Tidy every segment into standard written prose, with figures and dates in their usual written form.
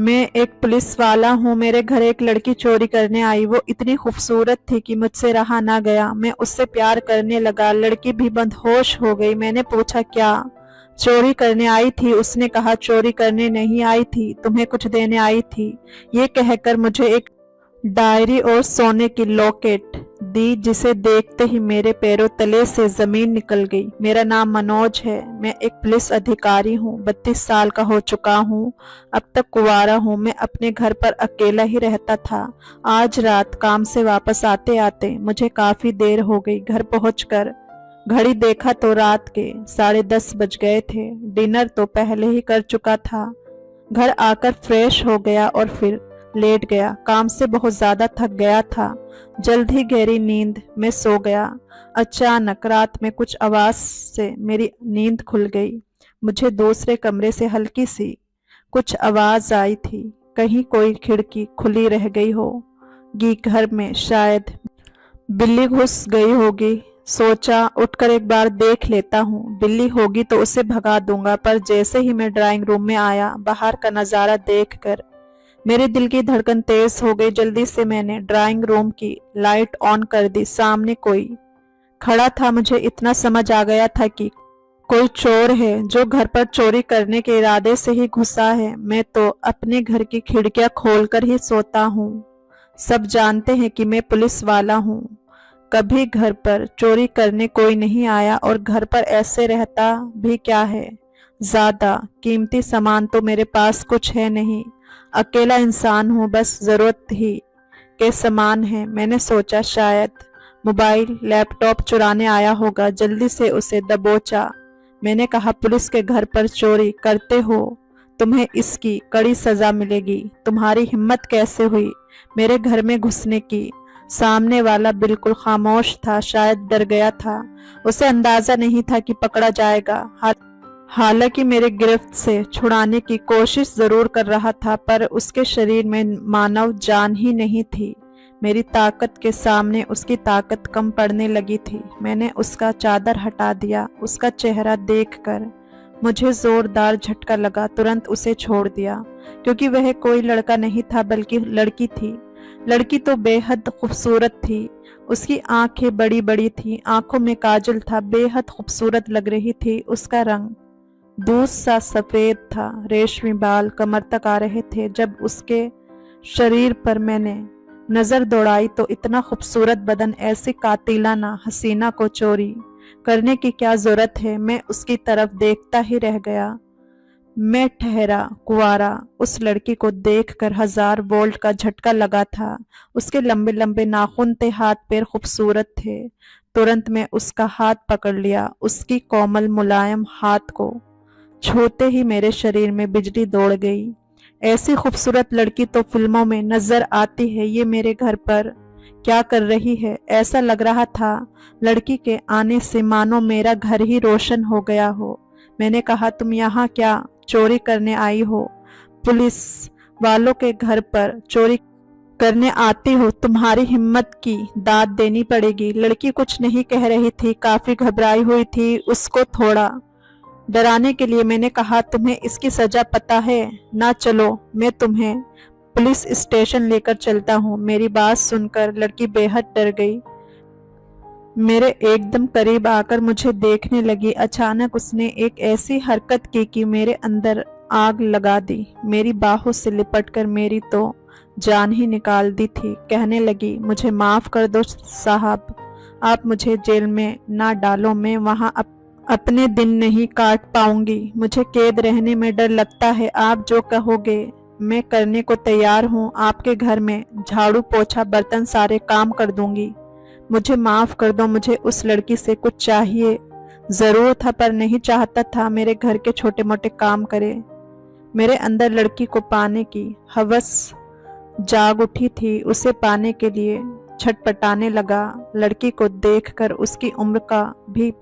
मैं एक पुलिस वाला हूँ। मेरे घर एक लड़की चोरी करने आई। वो इतनी खूबसूरत थी कि मुझसे रहा ना गया। मैं उससे प्यार करने लगा। लड़की भी बदहोश हो गई। मैंने पूछा, क्या चोरी करने आई थी? उसने कहा, चोरी करने नहीं आई थी, तुम्हें कुछ देने आई थी। ये कहकर मुझे एक डायरी और सोने की लॉकेट दी, जिसे देखते ही मेरे पैरों तले से जमीन निकल गई। मेरा नाम मनोज है। मैं एक पुलिस अधिकारी हूँ। 32 साल का हो चुका हूँ। अब तक कुंवारा हूँ। मैं अपने घर पर अकेला ही रहता था। आज रात काम से वापस आते आते मुझे काफी देर हो गई। घर पहुंचकर घड़ी देखा तो रात के 10:30 बज गए थे। डिनर तो पहले ही कर चुका था। घर आकर फ्रेश हो गया और फिर लेट गया। काम से बहुत ज्यादा थक गया था। जल्द ही गहरी नींद में सो गया। अचानक रात में कुछ आवाज से मेरी नींद खुल गई। मुझे दूसरे कमरे से हल्की सी कुछ आवाज आई थी। कहीं कोई खिड़की खुली रह गई होगी घर में। शायद बिल्ली घुस गई होगी। सोचा, उठकर एक बार देख लेता हूँ। बिल्ली होगी तो उसे भगा दूंगा। पर जैसे ही मैं ड्राइंग रूम में आया, बाहर का नजारा देखकर मेरे दिल की धड़कन तेज हो गई। जल्दी से मैंने ड्राइंग रूम की लाइट ऑन कर दी। सामने कोई खड़ा था। मुझे इतना समझ आ गया था कि कोई चोर है जो घर पर चोरी करने के इरादे से ही घुसा है। मैं तो अपने घर की खिड़कियां खोलकर ही सोता हूँ। सब जानते हैं कि मैं पुलिस वाला हूँ। कभी घर पर चोरी करने कोई नहीं आया और घर पर ऐसे रहता भी क्या है। ज्यादा कीमती सामान तो मेरे पास कुछ है नहीं। अकेला इंसान हूँ, बस जरूरत ही के समान है। मैंने सोचा शायद मोबाइल लैपटॉप चुराने आया होगा। जल्दी से उसे दबोचा। मैंने कहा, पुलिस के घर पर चोरी करते हो, तुम्हें इसकी कड़ी सजा मिलेगी। तुम्हारी हिम्मत कैसे हुई मेरे घर में घुसने की? सामने वाला बिल्कुल खामोश था। शायद डर गया था। उसे अंदाजा नहीं था कि पकड़ा जाएगा। हालांकि मेरे गिरफ्त से छुड़ाने की कोशिश जरूर कर रहा था, पर उसके शरीर में मानव जान ही नहीं थी। मेरी ताकत के सामने उसकी ताकत कम पड़ने लगी थी। मैंने उसका चादर हटा दिया। उसका चेहरा देखकर मुझे जोरदार झटका लगा। तुरंत उसे छोड़ दिया, क्योंकि वह कोई लड़का नहीं था बल्कि लड़की थी। लड़की तो बेहद खूबसूरत थी। उसकी आंखें बड़ी बड़ी थी, आंखों में काजल था। बेहद खूबसूरत लग रही थी। उसका रंग दूध सा सफेद था। रेशमी बाल कमर तक आ रहे थे। जब उसके शरीर पर मैंने नजर दौड़ाई तो इतना खूबसूरत बदन, ऐसी कातिलाना हसीना को चोरी करने की क्या जरूरत है। मैं उसकी तरफ देखता ही रह गया। मैं ठहरा कुंवारा। उस लड़की को देखकर 1000 वोल्ट का झटका लगा था। उसके लंबे लंबे नाखून थे, हाथ पैर खूबसूरत थे। तुरंत मैं उसका हाथ पकड़ लिया। उसकी कोमल मुलायम हाथ को छूते ही मेरे शरीर में बिजली दौड़ गई। ऐसी खूबसूरत लड़की तो फिल्मों में नजर आती है। ये मेरे घर पर क्या कर रही है? ऐसा लग रहा था लड़की के आने से मानो मेरा घर ही रोशन हो गया हो। मैंने कहा, तुम यहाँ क्या चोरी करने आई हो? पुलिस वालों के घर पर चोरी करने आती हो? तुम्हारी हिम्मत की दाद देनी पड़ेगी। लड़की कुछ नहीं कह रही थी, काफी घबराई हुई थी। उसको थोड़ा डराने के लिए मैंने कहा, तुम्हें इसकी सजा पता है ना? चलो, मैं तुम्हें पुलिस स्टेशन लेकर चलता हूँ। मेरी बात सुनकर लड़की बेहद डर गई। मेरे एकदम करीब आकर मुझे देखने लगी। अचानक उसने एक ऐसी हरकत की कि मेरे अंदर आग लगा दी। मेरी बाहों से लिपटकर मेरी तो जान ही निकाल दी थी। कहने लगी, मुझे माफ कर दो साहब, आप मुझे जेल में ना डालो। मैं वहाँ अपने दिन नहीं काट पाऊंगी। मुझे कैद रहने में डर लगता है। आप जो कहोगे मैं करने को तैयार हूँ। आपके घर में झाड़ू पोछा बर्तन सारे काम कर दूंगी। मुझे माफ कर दो। मुझे उस लड़की से कुछ चाहिए जरूर था, पर नहीं चाहता था मेरे घर के छोटे मोटे काम करे। मेरे अंदर लड़की को पाने की हवस जाग उठी थी। उसे पाने के लिए छटपटाने लगा। लड़की को देखकर उसकी उम्र का भी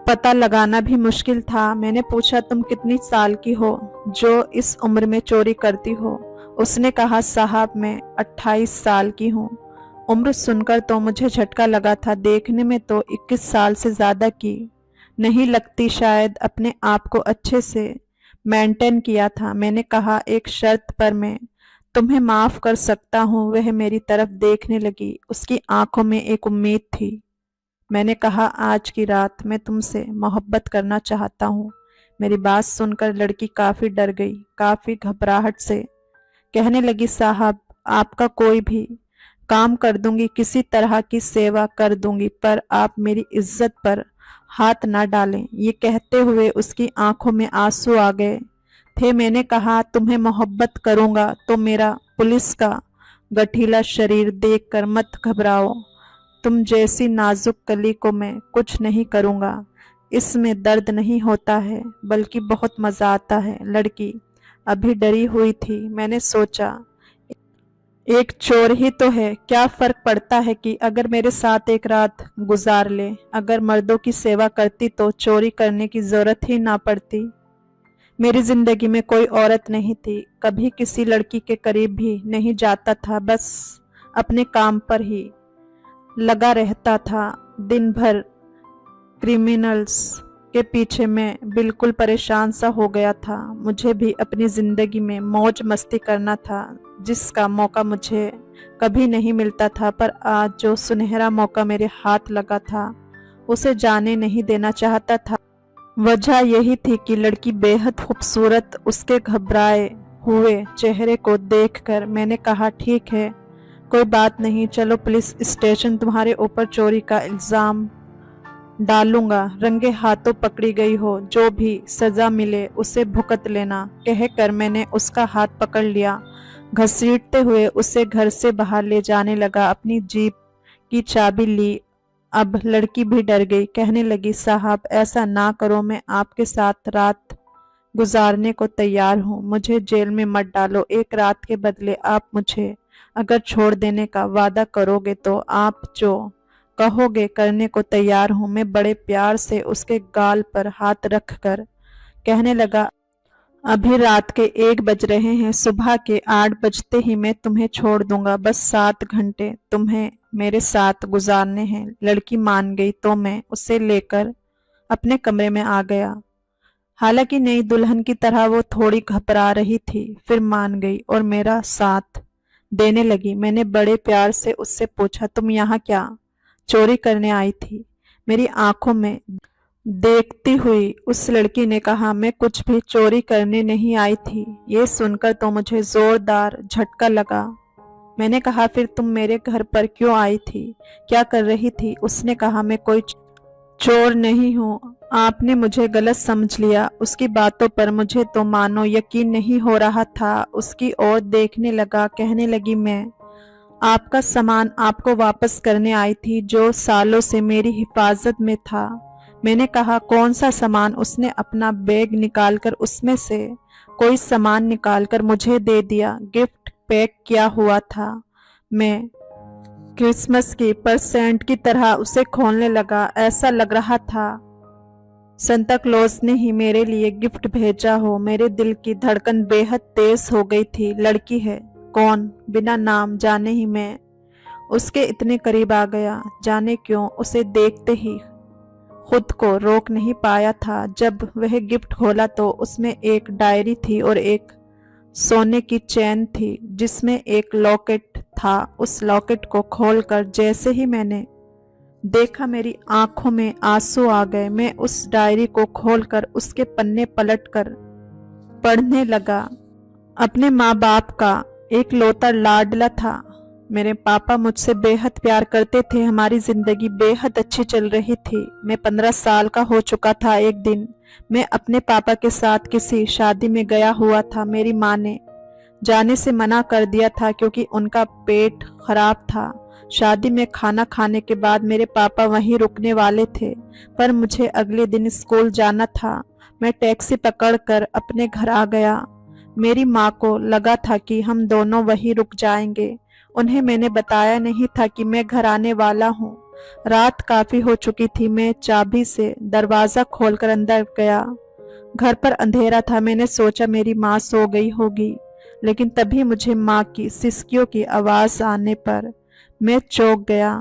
पता लगाना भी मुश्किल था। मैंने पूछा, तुम कितनी साल की हो जो इस उम्र में चोरी करती हो? उसने कहा, साहब मैं 28 साल की हूँ। उम्र सुनकर तो मुझे झटका लगा था। देखने में तो 21 साल से ज्यादा की नहीं लगती। शायद अपने आप को अच्छे से मेंटेन किया था। मैंने कहा, एक शर्त पर मैं तुम्हें माफ कर सकता हूँ। वह मेरी तरफ देखने लगी, उसकी आंखों में एक उम्मीद थी। मैंने कहा, आज की रात मैं तुमसे मोहब्बत करना चाहता हूँ। मेरी बात सुनकर लड़की काफी डर गई, काफी घबराहट से कहने लगी, साहब आपका कोई भी काम कर दूंगी, किसी तरह की सेवा कर दूंगी, पर आप मेरी इज्जत पर हाथ ना डालें। ये कहते हुए उसकी आंखों में आंसू आ गए थे। मैंने कहा, तुम्हें मोहब्बत करूंगा तो मेरा पुलिस का गठीला शरीर देखकर मत घबराओ। तुम जैसी नाजुक कली को मैं कुछ नहीं करूंगा। इसमें दर्द नहीं होता है, बल्कि बहुत मजा आता है। लड़की अभी डरी हुई थी। मैंने सोचा, एक चोर ही तो है, क्या फर्क पड़ता है कि अगर मेरे साथ एक रात गुजार ले। अगर मर्दों की सेवा करती तो चोरी करने की जरूरत ही ना पड़ती। मेरी जिंदगी में कोई औरत नहीं थी, कभी किसी लड़की के करीब भी नहीं जाता था, बस अपने काम पर ही लगा रहता था। दिन भर क्रिमिनल्स के पीछे मैं बिल्कुल परेशान सा हो गया था। मुझे भी अपनी जिंदगी में मौज मस्ती करना था, जिसका मौका मुझे कभी नहीं मिलता था, पर आज जो सुनहरा मौका मेरे हाथ लगा था उसे जाने नहीं देना चाहता था। वजह यही थी कि लड़की बेहद खूबसूरत। उसके घबराए हुए चेहरे को देखकर मैंने कहा, ठीक है, कोई बात नहीं, चलो पुलिस स्टेशन, तुम्हारे ऊपर चोरी का इल्जाम डालूंगा, रंगे हाथों पकड़ी गई हो, जो भी सजा मिले उसे भुगत लेना। कहकर मैंने उसका हाथ पकड़ लिया, घसीटते हुए उसे घर से बाहर ले जाने लगा। अपनी जीप की चाबी ली। अब लड़की भी डर गई, कहने लगी, साहब ऐसा ना करो, मैं आपके साथ रात गुजारने को तैयार हूँ, मुझे जेल में मत डालो। एक रात के बदले आप मुझे अगर छोड़ देने का वादा करोगे तो आप जो कहोगे करने को तैयार हूँ। मैं बड़े प्यार से उसके गाल पर हाथ रखकर कहने लगा, अभी रात के 1 बज रहे हैं, सुबह के 8 बजते ही मैं तुम्हें छोड़ दूंगा। बस 7 घंटे तुम्हें मेरे साथ गुजारने हैं। लड़की मान गई तो मैं उसे लेकर अपने कमरे में आ गया। हालांकि नई दुल्हन की तरह वो थोड़ी घबरा रही थी, फिर मान गई और मेरा साथ देने लगी। मैंने बड़े प्यार से उससे पूछा, तुम यहाँ क्या चोरी करने आई थी? मेरी आंखों में देखती हुई उस लड़की ने कहा, मैं कुछ भी चोरी करने नहीं आई थी। ये सुनकर तो मुझे जोरदार झटका लगा। मैंने कहा, फिर तुम मेरे घर पर क्यों आई थी, क्या कर रही थी? उसने कहा, मैं कोई चोर नहीं हूँ, आपने मुझे गलत समझ लिया। उसकी बातों पर मुझे तो मानो यकीन नहीं हो रहा था। उसकी ओर देखने लगा, कहने लगी, मैं आपका सामान आपको वापस करने आई थी, जो सालों से मेरी हिफाजत में था। मैंने कहा, कौन सा सामान? उसने अपना बैग निकालकर उसमें से कोई सामान निकालकर मुझे दे दिया। गिफ्ट पैक किया हुआ था। मैं क्रिसमस की परसेंट की तरह उसे खोलने लगा। ऐसा लग रहा था संता क्लॉज ने ही मेरे लिए गिफ्ट भेजा हो। मेरे दिल की धड़कन बेहद तेज हो गई थी। लड़की है कौन? बिना नाम जाने ही मैं उसके इतने करीब आ गया। जाने क्यों उसे देखते ही खुद को रोक नहीं पाया था। जब वह गिफ्ट खोला तो उसमें एक डायरी थी और एक सोने की चेन थी, जिसमें एक लॉकेट था। उस लॉकेट को खोलकर जैसे ही मैंने देखा, मेरी आंखों में आंसू आ गए। मैं उस डायरी को खोलकर उसके पन्ने पलटकर पढ़ने लगा। अपने माँ बाप का एक लौता लाडला था। मेरे पापा मुझसे बेहद प्यार करते थे। हमारी जिंदगी बेहद अच्छी चल रही थी। मैं 15 साल का हो चुका था। एक दिन मैं अपने पापा के साथ किसी शादी में गया हुआ था। मेरी माँ ने जाने से मना कर दिया था क्योंकि उनका पेट खराब था। शादी में खाना खाने के बाद मेरे पापा वहीं रुकने वाले थे, पर मुझे अगले दिन स्कूल जाना था। मैं टैक्सी पकड़कर अपने घर आ गया। मेरी माँ को लगा था कि हम दोनों वहीं रुक जाएंगे। उन्हें मैंने बताया नहीं था कि मैं घर आने वाला हूँ। रात काफी हो चुकी थी। मैं चाबी से दरवाजा खोलकर अंदर गया। घर पर अंधेरा था। मैंने सोचा मेरी माँ सो गई होगी, लेकिन तभी मुझे माँ की सिसकियों की आवाज आने पर मैं चौंक गया।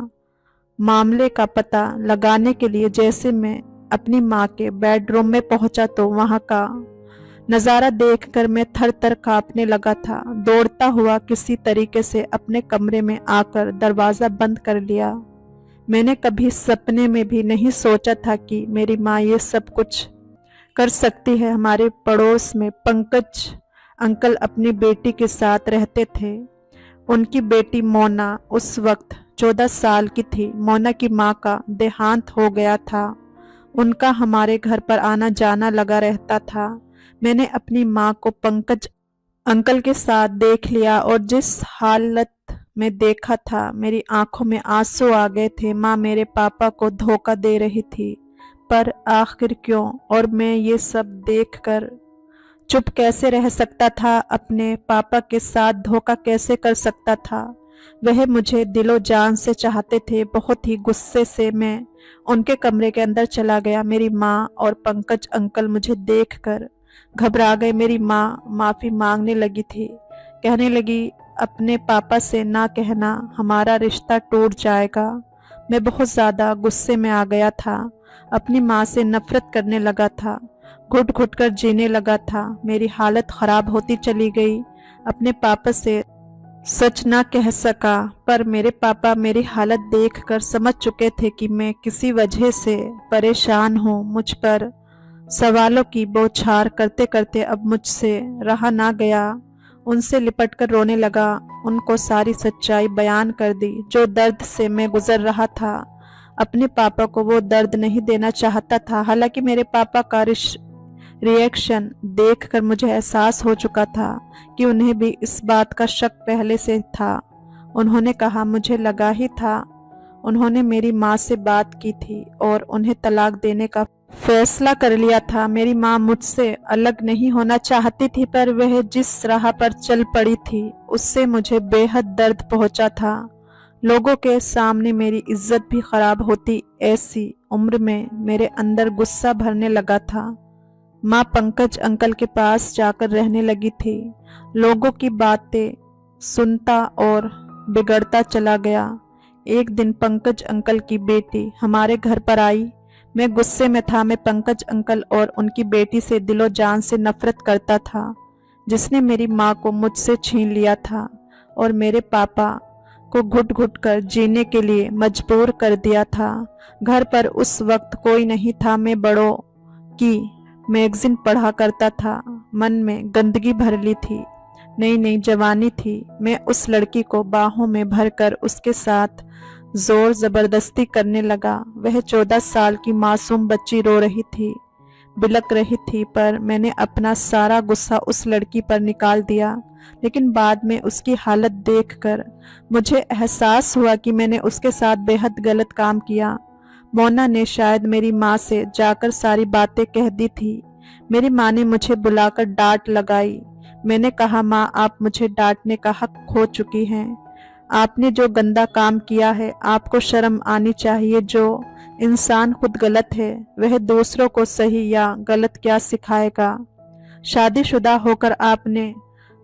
मामले का पता लगाने के लिए जैसे मैं अपनी माँ के बेडरूम में पहुंचा तो वहां का नज़ारा देखकर मैं थर-थर काँपने लगा था। दौड़ता हुआ किसी तरीके से अपने कमरे में आकर दरवाज़ा बंद कर लिया। मैंने कभी सपने में भी नहीं सोचा था कि मेरी माँ ये सब कुछ कर सकती है। हमारे पड़ोस में पंकज अंकल अपनी बेटी के साथ रहते थे। उनकी बेटी मोना उस वक्त 14 साल की थी। मोना की माँ का देहांत हो गया था। उनका हमारे घर पर आना जाना लगा रहता था। मैंने अपनी माँ को पंकज अंकल के साथ देख लिया और जिस हालत में देखा था, मेरी आंखों में आंसू आ गए थे। माँ मेरे पापा को धोखा दे रही थी, पर आखिर क्यों? और मैं ये सब देखकर चुप कैसे रह सकता था? अपने पापा के साथ धोखा कैसे कर सकता था? वह मुझे दिलो जान से चाहते थे। बहुत ही गुस्से से मैं उनके कमरे के अंदर चला गया। मेरी माँ और पंकज अंकल मुझे देखकर घबरा गए। मेरी माँ माफ़ी मांगने लगी थी। कहने लगी, अपने पापा से ना कहना, हमारा रिश्ता टूट जाएगा। मैं बहुत ज़्यादा गुस्से में आ गया था। अपनी माँ से नफरत करने लगा था। घुट घुट कर जीने लगा था। मेरी हालत ख़राब होती चली गई। अपने पापा से सच ना कह सका, पर मेरे पापा मेरी हालत देखकर समझ चुके थे कि मैं किसी वजह से परेशान हूँ। मुझ पर सवालों की बौछार करते करते अब मुझसे रहा ना गया। उनसे लिपटकर रोने लगा। उनको सारी सच्चाई बयान कर दी। जो दर्द से मैं गुजर रहा था, अपने पापा को वो दर्द नहीं देना चाहता था। हालांकि मेरे पापा का रिएक्शन देखकर मुझे एहसास हो चुका था कि उन्हें भी इस बात का शक पहले से था। उन्होंने कहा, मुझे लगा ही था। उन्होंने मेरी माँ से बात की थी और उन्हें तलाक देने का फैसला कर लिया था। मेरी माँ मुझसे अलग नहीं होना चाहती थी, पर वह जिस राह पर चल पड़ी थी उससे मुझे बेहद दर्द पहुंचा था। लोगों के सामने मेरी इज्जत भी खराब होती, ऐसी उम्र में मेरे अंदर गुस्सा भरने लगा था। माँ पंकज अंकल के पास जाकर रहने लगी थी। लोगों की बातें सुनता और बिगड़ता चला गया। एक दिन पंकज अंकल की बेटी हमारे घर पर आई। मैं गुस्से में था। मैं पंकज अंकल और उनकी बेटी से दिलो जान से नफरत करता था, जिसने मेरी माँ को मुझसे छीन लिया था और मेरे पापा को घुट घुट कर जीने के लिए मजबूर कर दिया था। घर पर उस वक्त कोई नहीं था। मैं बड़ों की मैगजीन पढ़ा करता था। मन में गंदगी भर ली थी। नई नई जवानी थी। मैं उस लड़की को बाहों में भरकर उसके साथ जोर जबरदस्ती करने लगा। वह 14 साल की मासूम बच्ची रो रही थी, बिलक रही थी, पर मैंने अपना सारा गुस्सा उस लड़की पर निकाल दिया। लेकिन बाद में उसकी हालत देखकर मुझे एहसास हुआ कि मैंने उसके साथ बेहद गलत काम किया। मोना ने शायद मेरी माँ से जाकर सारी बातें कह दी थी। मेरी माँ ने मुझे बुलाकर डांट लगाई। मैंने कहा, माँ आप मुझे डांटने का हक खो चुकी हैं। आपने जो गंदा काम किया है, आपको शर्म आनी चाहिए। जो इंसान खुद गलत है, वह दूसरों को सही या गलत क्या सिखाएगा। शादीशुदा होकर आपने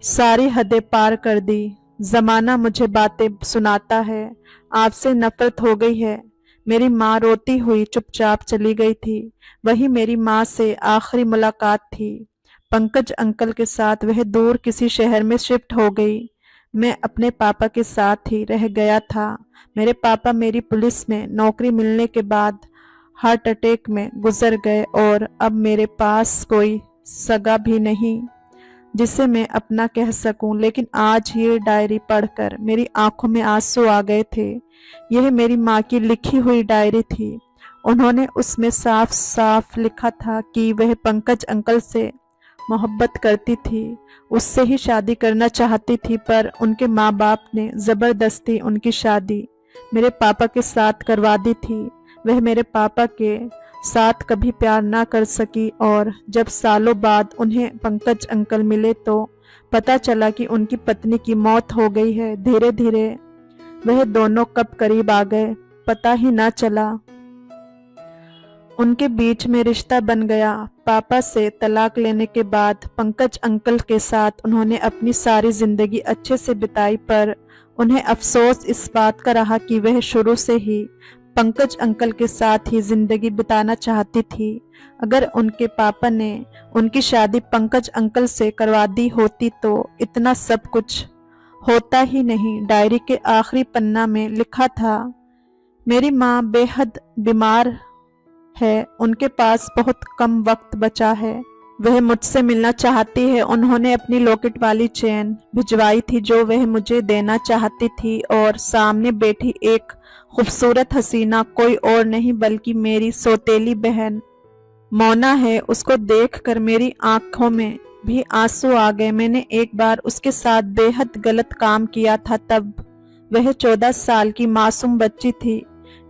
सारी हदें पार कर दी। जमाना मुझे बातें सुनाता है, आपसे नफरत हो गई है। मेरी माँ रोती हुई चुपचाप चली गई थी। वही मेरी माँ से आखिरी मुलाकात थी। पंकज अंकल के साथ वह दूर किसी शहर में शिफ्ट हो गई। मैं अपने पापा के साथ ही रह गया था। मेरे पापा मेरी पुलिस में नौकरी मिलने के बाद हार्ट अटैक में गुजर गए और अब मेरे पास कोई सगा भी नहीं जिसे मैं अपना कह सकूं। लेकिन आज ये डायरी पढ़कर मेरी आंखों में आंसू आ गए थे। यह मेरी माँ की लिखी हुई डायरी थी। उन्होंने उसमें साफ साफ लिखा था कि वह पंकज अंकल से मोहब्बत करती थी, उससे ही शादी करना चाहती थी, पर उनके माँ बाप ने ज़बरदस्ती उनकी शादी मेरे पापा के साथ करवा दी थी। वह मेरे पापा के साथ कभी प्यार ना कर सकी और जब सालों बाद उन्हें पंकज अंकल मिले तो पता चला कि उनकी पत्नी की मौत हो गई है। धीरे धीरे वह दोनों कब करीब आ गए पता ही ना चला। उनके बीच में रिश्ता बन गया। पापा से तलाक लेने के बाद पंकज अंकल के साथ उन्होंने अपनी सारी जिंदगी अच्छे से बिताई, पर उन्हें अफसोस इस बात का रहा कि वह शुरू से ही पंकज अंकल के साथ ही जिंदगी बिताना चाहती थी। अगर उनके पापा ने उनकी शादी पंकज अंकल से करवा दी होती तो इतना सब कुछ होता ही नहीं। डायरी के आखिरी पन्ना में लिखा था, मेरी माँ बेहद बीमार है, उनके पास बहुत कम वक्त बचा है, वह मुझसे मिलना चाहती है। उन्होंने अपनी लॉकेट वाली चेन भिजवाई थी जो वह मुझे देना चाहती थी, और सामने बैठी एक खूबसूरत हसीना कोई और नहीं बल्कि मेरी सौतेली बहन मोना है। उसको देखकर मेरी आंखों में भी आंसू आ गए। मैंने एक बार उसके साथ बेहद गलत काम किया था, तब वह 14 साल की मासूम बच्ची थी,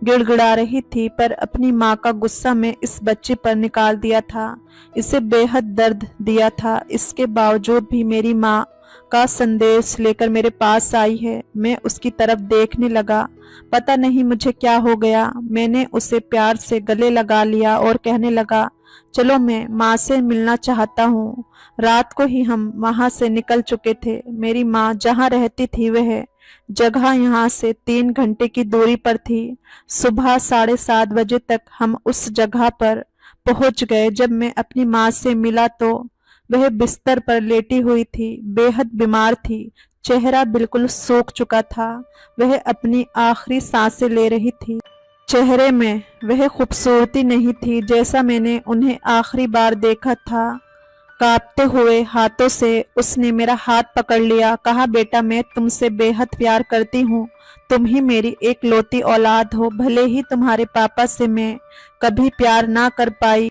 गिड़गिड़ा रही थी, पर अपनी माँ का गुस्सा मैं इस बच्ची पर निकाल दिया था, इसे बेहद दर्द दिया था। इसके बावजूद भी मेरी माँ का संदेश लेकर मेरे पास आई है। मैं उसकी तरफ देखने लगा, पता नहीं मुझे क्या हो गया। मैंने उसे प्यार से गले लगा लिया और कहने लगा, चलो मैं माँ से मिलना चाहता हूँ। रात को ही हम वहां से निकल चुके थे। मेरी माँ जहाँ रहती थी वह जगह यहाँ से 3 घंटे की दूरी पर थी। सुबह 7:30 बजे तक हम उस जगह पर पहुंच गए। जब मैं अपनी माँ से मिला तो वह बिस्तर पर लेटी हुई थी, बेहद बीमार थी, चेहरा बिल्कुल सूख चुका था, वह अपनी आखिरी सांसें ले रही थी। चेहरे में वह खूबसूरती नहीं थी जैसा मैंने उन्हें आखिरी बार देखा था। कांपते हुए हाथों से उसने मेरा हाथ पकड़ लिया, कहा, बेटा मैं तुमसे बेहद प्यार करती हूँ, तुम ही मेरी एक लौती औलाद हो। भले ही तुम्हारे पापा से मैं कभी प्यार ना कर पाई,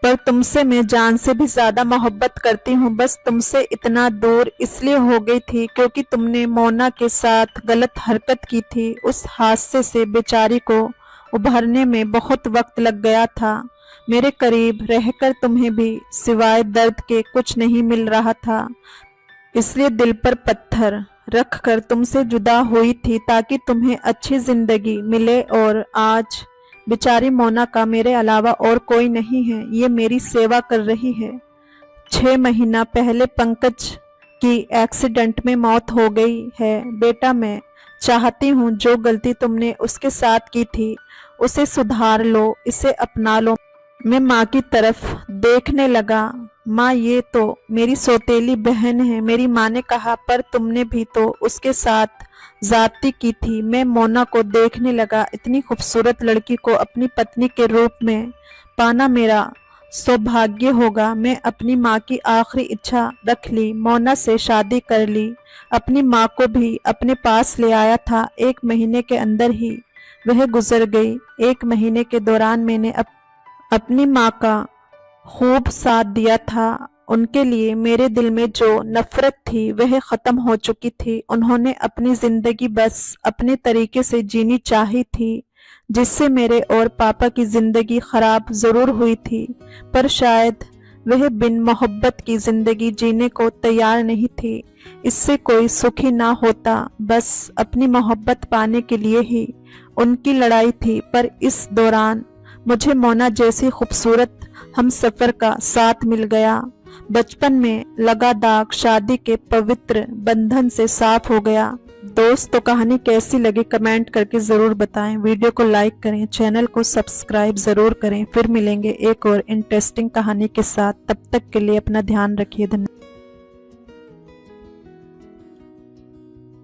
पर तुमसे मैं जान से भी ज्यादा मोहब्बत करती हूँ। बस तुमसे इतना दूर इसलिए हो गई थी क्योंकि तुमने मोना के साथ गलत हरकत की थी। उस हादसे से बेचारी को उभरने में बहुत वक्त लग गया था। मेरे करीब रहकर तुम्हें भी सिवाय दर्द के कुछ नहीं मिल रहा था, इसलिए दिल पर पत्थर रख कर तुमसे जुदा हुई थी ताकि तुम्हें अच्छी जिंदगी मिले। और आज बेचारी मोना का मेरे अलावा और कोई नहीं है, ये मेरी सेवा कर रही है। 6 महीना पहले पंकज की एक्सीडेंट में मौत हो गई है। बेटा मैं चाहती हूँ जो गलती तुमने उसके साथ की थी उसे सुधार लो, इसे अपना लो। मैं माँ की तरफ देखने लगा। माँ ये तो मेरी सौतेली बहन है, मेरी माँ ने कहा, पर तुमने भी तो उसके साथ ज्यादती की थी। मैं मोना को देखने लगा। इतनी खूबसूरत लड़की को अपनी पत्नी के रूप में पाना मेरा सौभाग्य होगा। मैं अपनी माँ की आखिरी इच्छा रख ली, मोना से शादी कर ली, अपनी माँ को भी अपने पास ले आया था। 1 महीने के अंदर ही वह गुजर गई। 1 महीने के दौरान मैंने अपनी माँ का खूब साथ दिया था। उनके लिए मेरे दिल में जो नफरत थी वह खत्म हो चुकी थी। उन्होंने अपनी जिंदगी बस अपने तरीके से जीनी चाही थी, जिससे मेरे और पापा की जिंदगी खराब जरूर हुई थी, पर शायद वह बिन मोहब्बत की जिंदगी जीने को तैयार नहीं थी। इससे कोई सुखी ना होता, बस अपनी मोहब्बत पाने के लिए ही उनकी लड़ाई थी। पर इस दौरान मुझे मोना जैसी खूबसूरत हम सफर का साथ मिल गया। बचपन में लगा दाग शादी के पवित्र बंधन से साफ हो गया। दोस्तों कहानी कैसी लगी कमेंट करके जरूर बताएं। वीडियो को लाइक करें, चैनल को सब्सक्राइब जरूर करें। फिर मिलेंगे एक और इंटरेस्टिंग कहानी के साथ। तब तक के लिए अपना ध्यान रखिए। धन्यवाद।